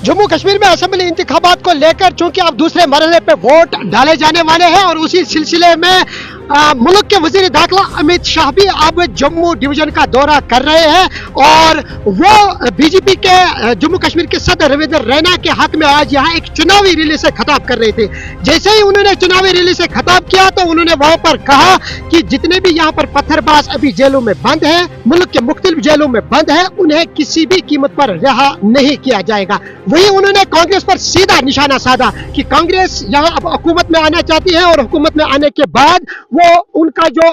जम्मू कश्मीर में असेंबली इंतखाबात को लेकर चूंकि अब दूसरे मरहले पे वोट डाले जाने वाले हैं और उसी सिलसिले में मुल्क के वजीर दाखिला अमित शाह भी अब जम्मू डिवीजन का दौरा कर रहे हैं और वो बीजेपी के जम्मू कश्मीर के सदर रविंद्र रैना के हक में आज यहाँ एक चुनावी रैली से खिताब कर रहे थे। जैसे ही उन्होंने चुनावी रैली से खिताब किया तो उन्होंने वहां पर कहा कि जितने भी यहाँ पर पत्थरबाज अभी जेलों में बंद है, मुल्क के मुख्तलिफ जेलों में बंद है, उन्हें किसी भी कीमत पर रिहा नहीं किया जाएगा। वही उन्होंने कांग्रेस पर सीधा निशाना साधा कि कांग्रेस यहाँ अब हुकूमत में आना चाहती है और हुकूमत में आने के बाद वो उनका जो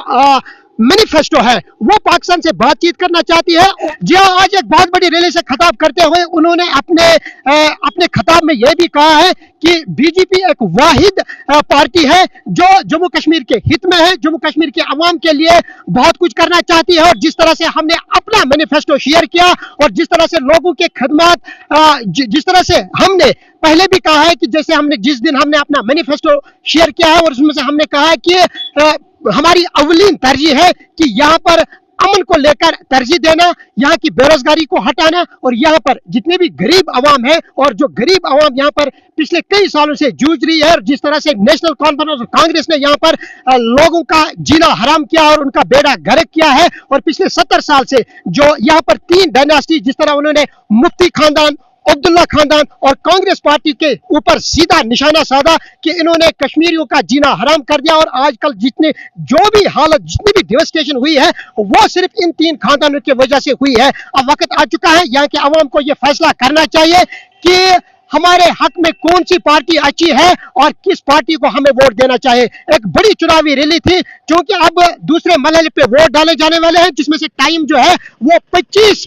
मैनिफेस्टो है वो पाकिस्तान से बातचीत करना चाहती है। जी हाँ, आज एक बहुत बड़ी रैली से खिताब करते हुए उन्होंने अपने खिताब में यह भी कहा है कि बीजेपी एक वाहिद पार्टी है जो जम्मू कश्मीर के हित में है, जम्मू कश्मीर के अवाम के लिए बहुत कुछ करना चाहती है। और जिस तरह से हमने अपना मैनिफेस्टो शेयर किया और जिस तरह से लोगों के खिदमत जिस तरह से हमने पहले भी कहा है कि जैसे हमने जिस दिन हमने अपना मैनिफेस्टो शेयर किया है और उसमें से हमने कहा है कि हमारी अवलीन तरजीह है कि यहाँ पर अमन को लेकर तरजीह देना, यहाँ की बेरोजगारी को हटाना और यहाँ पर जितने भी गरीब अवाम है और जो गरीब अवाम यहाँ पर पिछले कई सालों से जूझ रही है और जिस तरह से नेशनल कॉन्फ्रेंस और कांग्रेस ने यहाँ पर लोगों का जीना हराम किया और उनका बेड़ा गर्क किया है और पिछले 70 साल से जो यहाँ पर 3 डायनास्टी जिस तरह उन्होंने मुफ्ती खानदान, अब्दुल्ला खानदान और कांग्रेस पार्टी के ऊपर सीधा निशाना साधा कि इन्होंने कश्मीरियों का जीना हराम कर दिया और आजकल जितने जो भी हालत जितनी भी डिवास्टेशन हुई है वो सिर्फ इन 3 खानदानों की वजह से हुई है। अब वक्त आ चुका है यहाँ के अवाम को यह फैसला करना चाहिए कि हमारे हक में कौन सी पार्टी अच्छी है और किस पार्टी को हमें वोट देना चाहिए। एक बड़ी चुनावी रैली थी क्योंकि अब दूसरे मरहले पे वोट डाले जाने वाले हैं जिसमें से टाइम जो है वो 25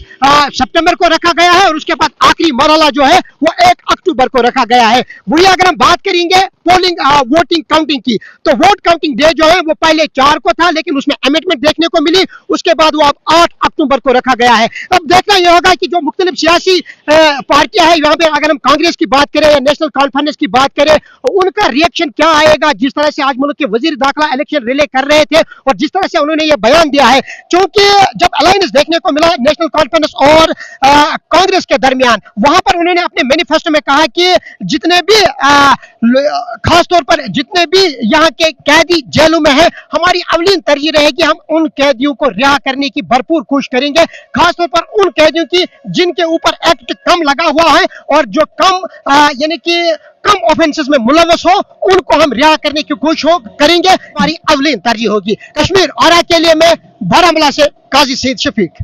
सितंबर को रखा गया है और उसके बाद आखिरी मरहला जो है वो 1 अक्टूबर को रखा गया है। वही अगर हम बात करेंगे पोलिंग वोटिंग काउंटिंग की तो वोट काउंटिंग डे जो है वो पहले 4 को था लेकिन उसमें अमेंडमेंट देखने को मिली, उसके बाद वो अब 8 अक्टूबर को रखा गया है। अब देखना यह होगा कि जो मुख्तलिफ सियासी पार्टियां हैं यहाँ पे अगर हम कांग्रेस की बात करें या नेशनल कॉन्फ्रेंस की बात करें उनका रिएक्शन क्या आएगा। जिस तरह से आज मुल्क के वजीर दाखिला इलेक्शन रिले कर रहे थे और जिस तरह से उन्होंने ये बयान दिया है, क्योंकि जब अलायंस देखने को मिला नेशनल कॉन्फ्रेंस और कांग्रेस के दरमियान वहां पर उन्होंने अपने मैनिफेस्टो में कहा कि जितने भी खासतौर पर जितने भी यहाँ के कैदी जेलों में हैं हमारी अवलीन तरजीह रहेगी हम उन कैदियों को रिहा करने की भरपूर कोशिश करेंगे, खासतौर पर उन कैदियों की जिनके ऊपर एक्ट कम लगा हुआ है और जो कम यानी कि कम ऑफेंसेस में मुलव्वस हो उनको हम रिहा करने की कोशिश करेंगे। हमारी अवलीन तरजीह होगी। कश्मीर और के लिए मैं बारामूला से काजी सईद शफीक।